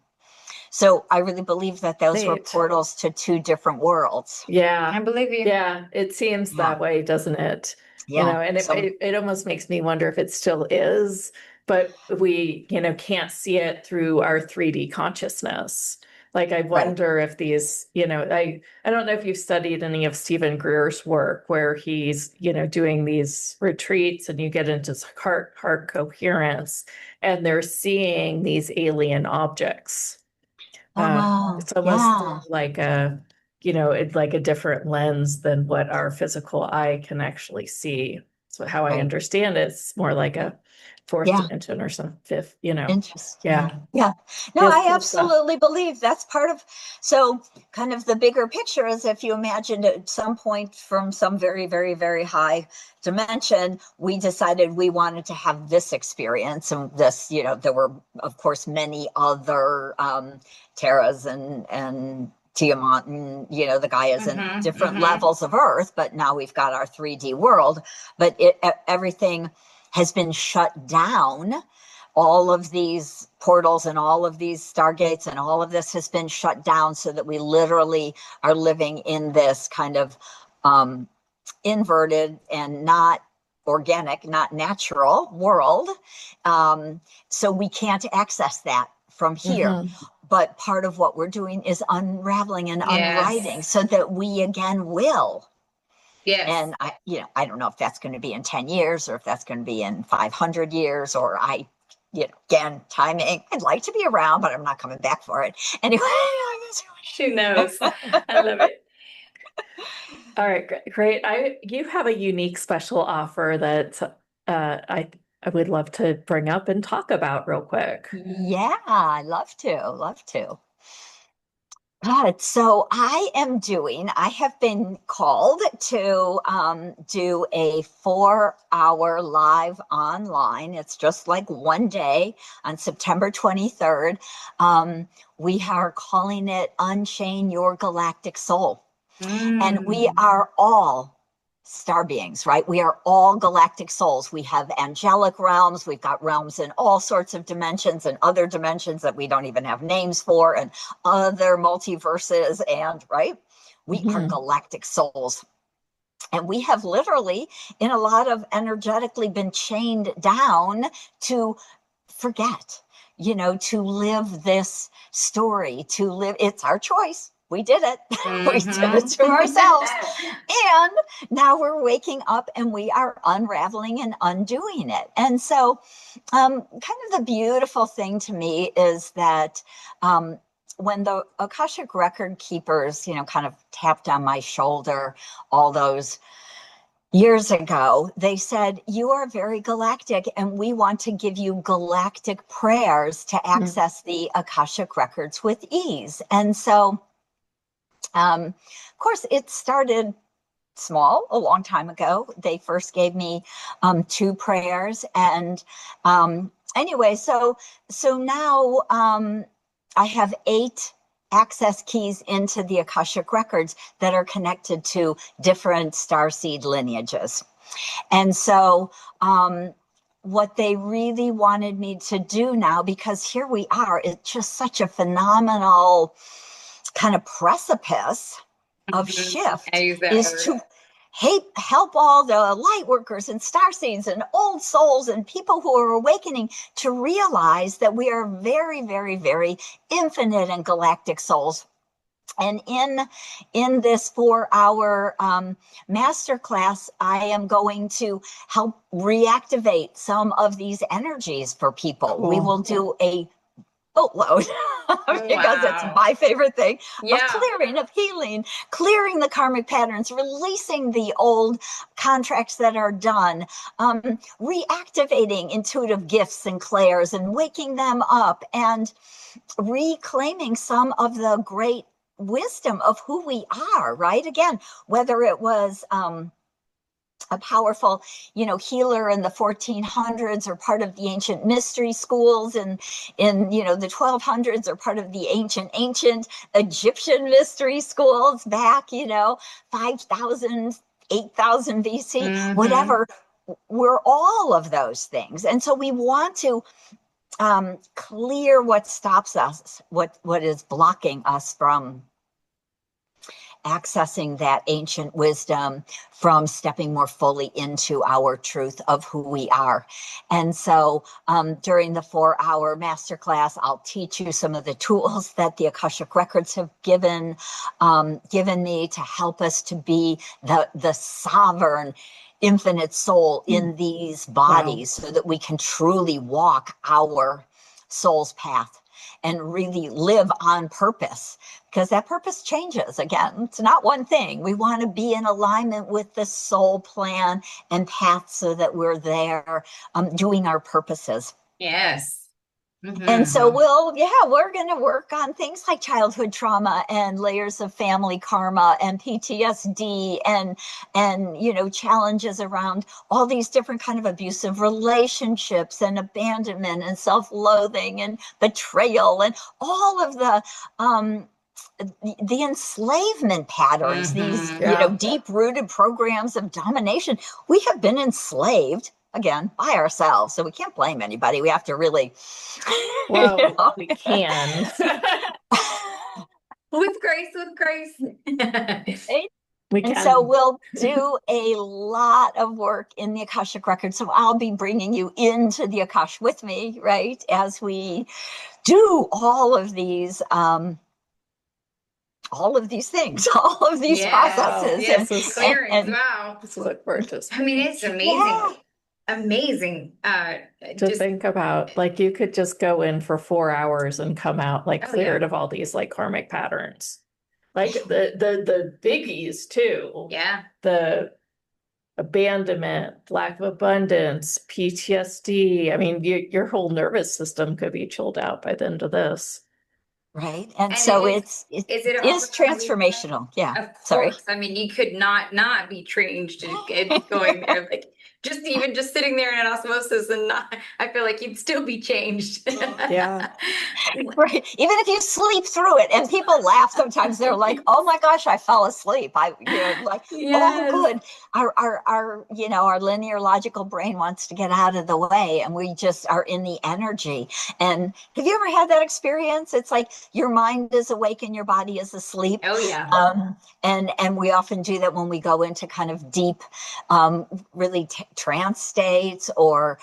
So I really believe that those were Neat. portals to two different worlds. Yeah. I believe you. Yeah, it seems Yeah. that way, doesn't it? Yeah. And So it almost makes me wonder if it still is, but we, can't see it through our 3D consciousness. Like I right. wonder if these, I don't know if you've studied any of Stephen Greer's work where he's, doing these retreats and you get into heart coherence and they're seeing these alien objects. Oh wow. It's almost Yeah. through like it's like a different lens than what our physical eye can actually see. So how I Right. understand it, it's more like a fourth Yeah. dimension or some fifth, Interesting. Yeah. Yeah. No, It's I cool stuff. absolutely believe that's part of, so kind of the bigger picture is if you imagine at some point from some very, very, very high dimension, we decided we wanted to have this experience. And this, there were, of course, many other Terras and Tiamat and, the Gaias and different levels of Earth, but now we've got our 3D world, but everything has been shut down. All of these portals and all of these stargates and all of this has been shut down so that we literally are living in this kind of inverted and not organic, not natural world. So we can't access that from here. But part of what we're doing is unraveling and unwriting so that we again will. Yes. And I don't know if that's going to be in 10 years or if that's going to be in 500 years or again, timing. I'd like to be around, but I'm not coming back for it. Anyway. She knows. I love it. All right, great. You have a unique special offer that I would love to bring up and talk about real quick. Yeah, I love to. God, so I have been called to do a 4-hour live online. It's just like one day on September 23rd. We are calling it Unchain Your Galactic Soul. And we are all star beings, right? We are all galactic souls. We have angelic realms. We've got realms in all sorts of dimensions and other dimensions that we don't even have names for, and other multiverses. And right, we are galactic souls. And we have literally, in a lot of energetically, been chained down to forget, to live this story, it's our choice. We did it. We did it to ourselves. And now we're waking up and we are unraveling and undoing it. And so kind of the beautiful thing to me is that when the Akashic Record Keepers, kind of tapped on my shoulder all those years ago, they said, you are very galactic and we want to give you galactic prayers to access the Akashic Records with ease. And so of course, it started small a long time ago. They first gave me 2 prayers. And anyway, so now I have 8 access keys into the Akashic Records that are connected to different starseed lineages. And so what they really wanted me to do now, because here we are, it's just such a phenomenal kind of precipice of shift I use that is word. to help all the light workers and starseeds and old souls and people who are awakening to realize that we are very, very, very infinite and galactic souls. And in this 4-hour masterclass, I am going to help reactivate some of these energies for people. Cool. We will do a boatload because it's Wow. my favorite thing of Yeah. clearing, of healing, clearing the karmic patterns, releasing the old contracts that are done, reactivating intuitive gifts and clairs and waking them up and reclaiming some of the great wisdom of who we are, right? Again, whether it was a powerful, healer in the 1400s or part of the ancient mystery schools and in, the 1200s or part of the ancient Egyptian mystery schools back, 5,000, 8,000 BC, whatever. We're all of those things. And so we want to clear what stops us, what is blocking us from accessing that ancient wisdom, from stepping more fully into our truth of who we are. And so during the 4-hour masterclass, I'll teach you some of the tools that the Akashic Records have given me to help us to be the sovereign infinite soul in these bodies, so that we can truly walk our soul's path and really live on purpose, because that purpose changes. Again, it's not one thing. We want to be in alignment with the soul plan and path so that we're there doing our purposes. Yes. And so we're going to work on things like childhood trauma and layers of family karma and PTSD and challenges around all these different kind of abusive relationships and abandonment and self-loathing and betrayal and all of the enslavement patterns, these deep-rooted programs of domination. We have been enslaved, again, by ourselves, so we can't blame anybody. We have to really, we can. With grace. We can. And so we'll do a lot of work in the Akashic Records. So I'll be bringing you into the Akash with me, right, as we do all of these things, all of these processes. Yes, clearings. Wow. Just look for it. I mean, it's amazing. Amazing. To think about, like, you could just go in for 4 hours and come out like cleared of all these like karmic patterns, like the biggies too. Yeah. The abandonment, lack of abundance, PTSD. I mean, your whole nervous system could be chilled out by the end of this. Right. And so it is transformational. Yeah. Of course. I mean, you could not be trained to going there. Like just sitting there in an osmosis and I feel like you'd still be changed. Yeah. Right. Even if you sleep through it, and people laugh sometimes, they're like, "Oh my gosh, I fell asleep." Oh, good. Our linear logical brain wants to get out of the way, and we just are in the energy. And have you ever had that experience? It's like your mind is awake and your body is asleep. Oh yeah. And we often do that when we go into kind of deep, really trance states or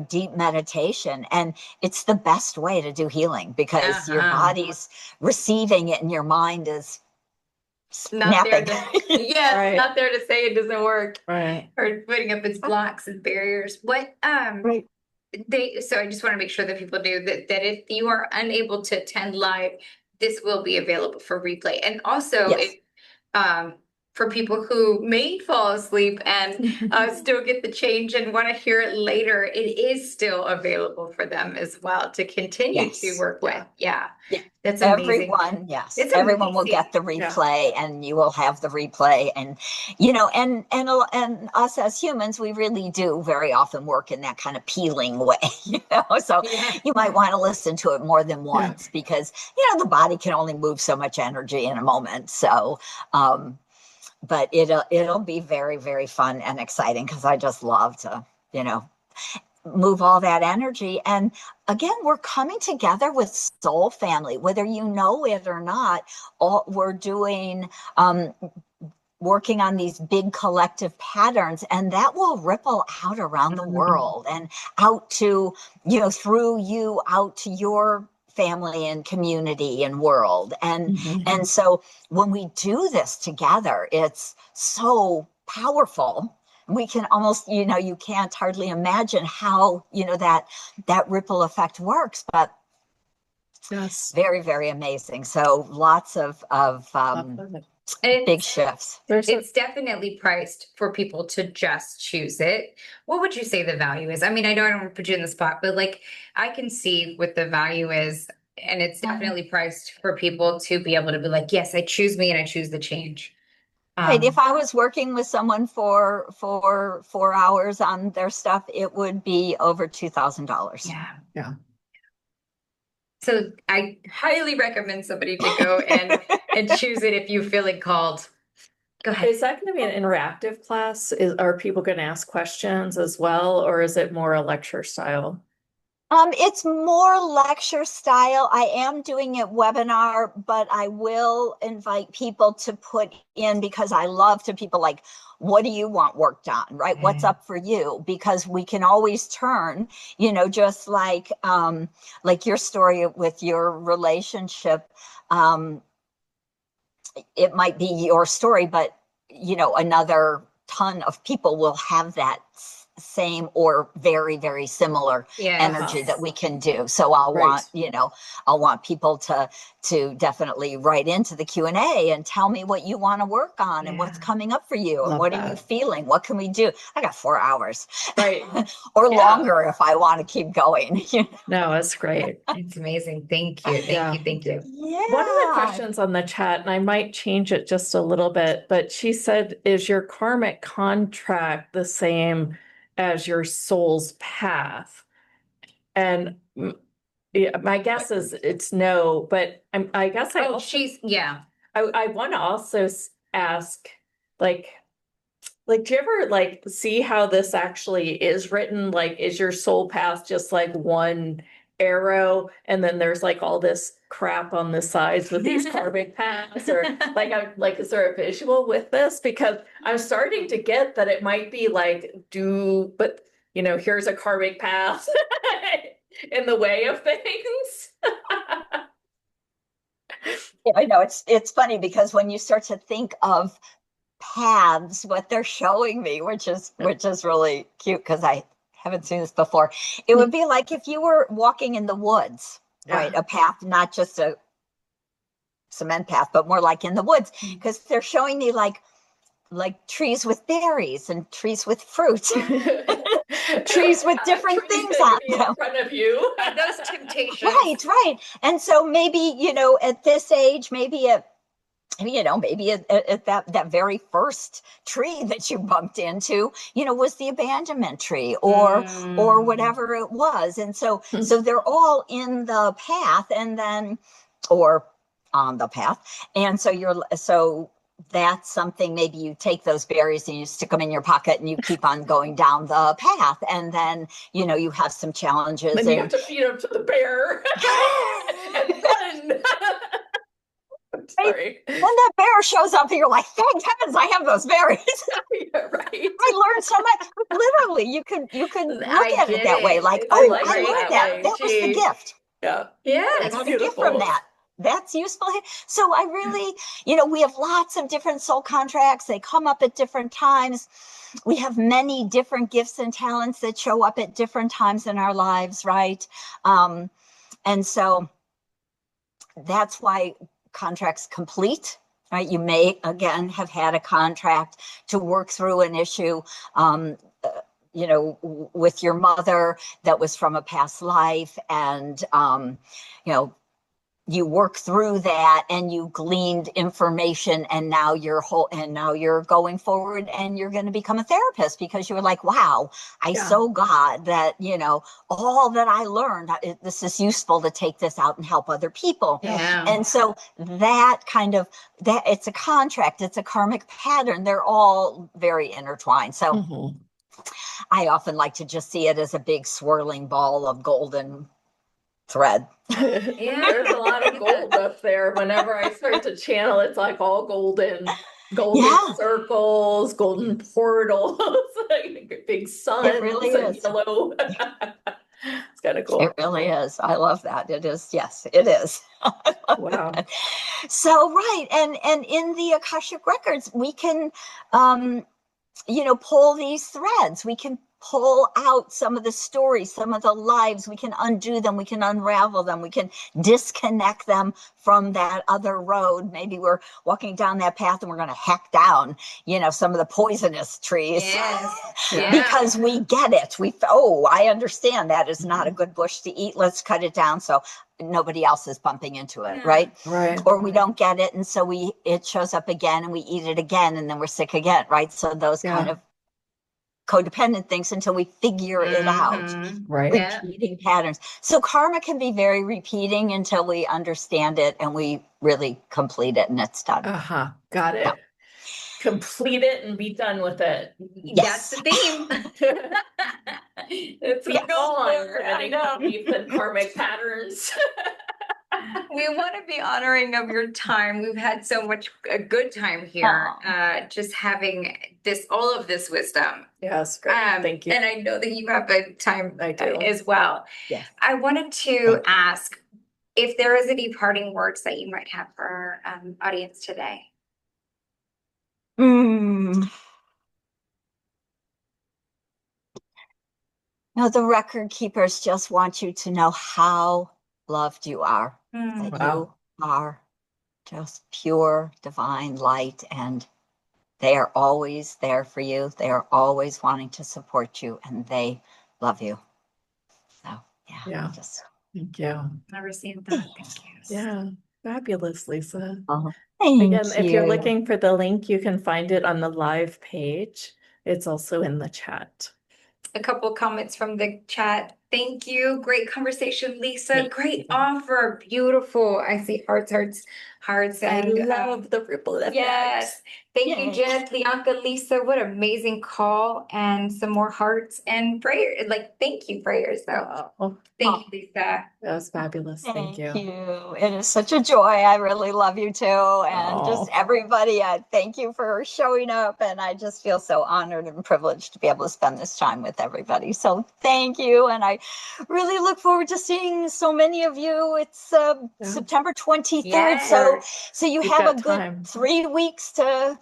deep meditation, and it's the best way to do healing, because your body's receiving it and your mind is snapping. Not there to say it doesn't work, right, or putting up its blocks and barriers. So I just want to make sure that people do that if you are unable to attend live, this will be available for replay. And also for people who may fall asleep and still get the change and want to hear it later, it is still available for them as well to continue to work with. Yeah. That's amazing. Everyone will get the replay, and you will have the replay. And and us as humans, we really do very often work in that kind of peeling way, so you might want to listen to it more than once, because the body can only move so much energy in a moment. So but it'll be very, very fun and exciting, because I just love to move all that energy. And again, we're coming together with soul family, whether you know it or not. We're doing working on these big collective patterns, and that will ripple out around the world and out to, through you out to your family and community and world. And so when we do this together, it's so powerful. We can almost, you can't hardly imagine how, that ripple effect works, but yes, very, very amazing. So lots of big shifts. It's definitely priced for people to just choose it. What would you say the value is? I mean, I know I don't want to put you in the spot, but like I can see what the value is, and it's definitely priced for people to be able to be like, yes, I choose me and I choose the change. Right. If I was working with someone for 4 hours on their stuff, it would be over $2,000. Yeah. So I highly recommend somebody to go and choose it if you're feeling called. Go ahead. Is that going to be an interactive class? Are people going to ask questions as well, or is it more a lecture style? It's more lecture style. I am doing it webinar, but I will invite people to put in, because I love to people like, what do you want worked on, right? What's up for you? Because we can always turn, just like your story with your relationship. It might be your story, but another ton of people will have that same or very, very similar energy that we can do. So I'll want people to definitely write into the Q&A and tell me what you want to work on and what's coming up for you and what are you feeling? What can we do? I got 4 hours, right? Or longer if I want to keep going. No, it's great. It's amazing. Thank you. Thank you. Yeah. One of the questions on the chat, and I might change it just a little bit, but she said, is your karmic contract the same as your soul's path? And my guess is it's no, but I guess I want to also ask, like, do you ever see how this actually is written? Like, is your soul path just like one arrow, and then there's like all this crap on the sides with these karmic paths, or is there a visual with this? Because I'm starting to get that it might be but here's a karmic path in the way of things. I know it's funny, because when you start to think of paths, what they're showing me, which is really cute, because I haven't seen this before. It would be like if you were walking in the woods, right? A path, not just a cement path, but more like in the woods, because they're showing me like trees with berries and trees with fruit, trees with different things on them in front of you. Those temptations. Right. And so maybe, at this age, maybe at that very first tree that you bumped into, was the abandonment tree or whatever it was. And so they're all in the path, and then, or on the path. And so that's something, maybe you take those berries and you stick them in your pocket and you keep on going down the path. And then, you have some challenges. Then you have to feed them to the bear and run. Sorry. When that bear shows up, and you're like, thank heavens I have those berries. Yeah, right. I learned so much. Literally, you could look at it that way. Like, I learned that. That was the gift. Yeah. I got a gift from that. That's useful. So I really, we have lots of different soul contracts. They come up at different times. We have many different gifts and talents that show up at different times in our lives, right? And so that's why contracts complete, right? You may, again, have had a contract to work through an issue, with your mother that was from a past life, and, you work through that and you gleaned information, and now you're going forward and you're going to become a therapist, because you were like, wow, I so glad that, all that I learned, this is useful to take this out and help other people. Yeah. And so that it's a contract, it's a karmic pattern. They're all very intertwined. So I often like to just see it as a big swirling ball of golden thread. There's a lot of gold up there. Whenever I start to channel, it's like all golden Yeah. circles, golden portals, like big suns really and is. yellow. It's kind of cool. It really is. I love that. It is. Yes, it is. Wow. So, right. And in the Akashic Records, we can, pull these threads. We can pull out some of the stories, some of the lives. We can undo them. We can unravel them. We can disconnect them from that other road. Maybe we're walking down that path and we're going to hack down, some of the poisonous trees. Yes. Because we get it. I understand that is not a good bush to eat. Let's cut it down so nobody else is bumping into it, right? Right. Or we don't get it, and so it shows up again, and we eat it again, and then we're sick again, right? So those kind of codependent things until we figure it out. Right. Repeating patterns. So karma can be very repeating until we understand it and we really complete it and it's done. Got it. Yeah. Complete it and be done with it. Yes. That's the theme. It's a goal. I know. Even karmic patterns. We want to be honoring of your time. We've had so much a good time here, just having all of this wisdom. Yes, great. Thank you. And I know that you have a time as well. Yes. I wanted to ask if there is any parting words that you might have for our audience today. No, the record keepers just want you to know how loved you are. That you are just pure divine light, and they are always there for you. They are always wanting to support you, and they love you. So just thank you. Never seen that. Thank you. Yeah, fabulous, Lisa. Thank you. If you're looking for the link, you can find it on the live page. It's also in the chat. A couple of comments from the chat. Thank you. Great conversation, Lisa. Great offer. Beautiful. I see hearts. And I love the ripple effect. Yes. Thank you, Jen, Bianca, Lisa. What an amazing call, and some more hearts and prayers. Thank you, prayers. So thank you, Lisa. That was fabulous. Thank you. It is such a joy. I really love you too. And just everybody, thank you for showing up. And I just feel so honored and privileged to be able to spend this time with everybody. So thank you. And I really look forward to seeing so many of you. It's September 23rd. Yes. So you have a good 3 weeks to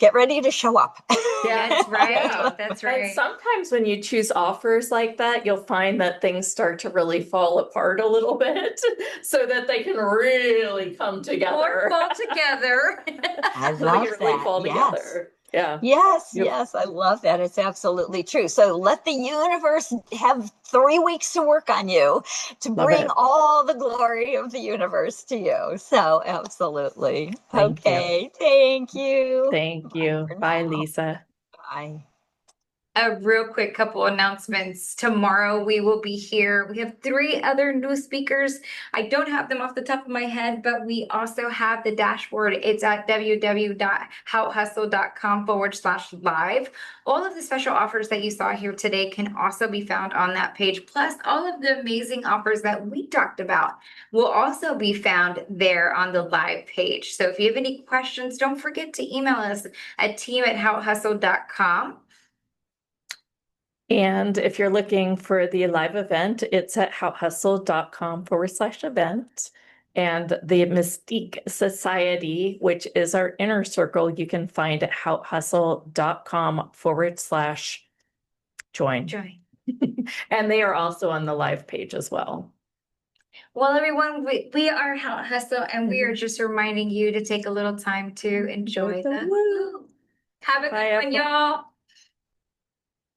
get ready to show up. Yeah, that's right. That's right. And sometimes when you choose offers like that, you'll find that things start to really fall apart a little bit so that they can really come together. Or fall together. I love really fall together. Yeah. Yes, I love that. It's absolutely true. So let the universe have 3 weeks to work on you to bring all the glory of the universe to you. So absolutely. Thank you. Thank you. Bye, Lisa. Bye. A real quick couple announcements. Tomorrow we will be here. We have 3 other new speakers. I don't have them off the top of my head, but we also have the dashboard. It's at www.howhustle.com/live. All of the special offers that you saw here today can also be found on that page. Plus, all of the amazing offers that we talked about will also be found there on the live page. So if you have any questions, don't forget to email us at team@howhustle.com. And if you're looking for the live event, it's at howhustle.com/event. And the Mystique Society, which is our inner circle, you can find at howhustle.com/join. And they are also on the live page as well. Well, everyone, we are How Hustle, and we are just reminding you to take a little time to enjoy the woo. Have a good one, y'all.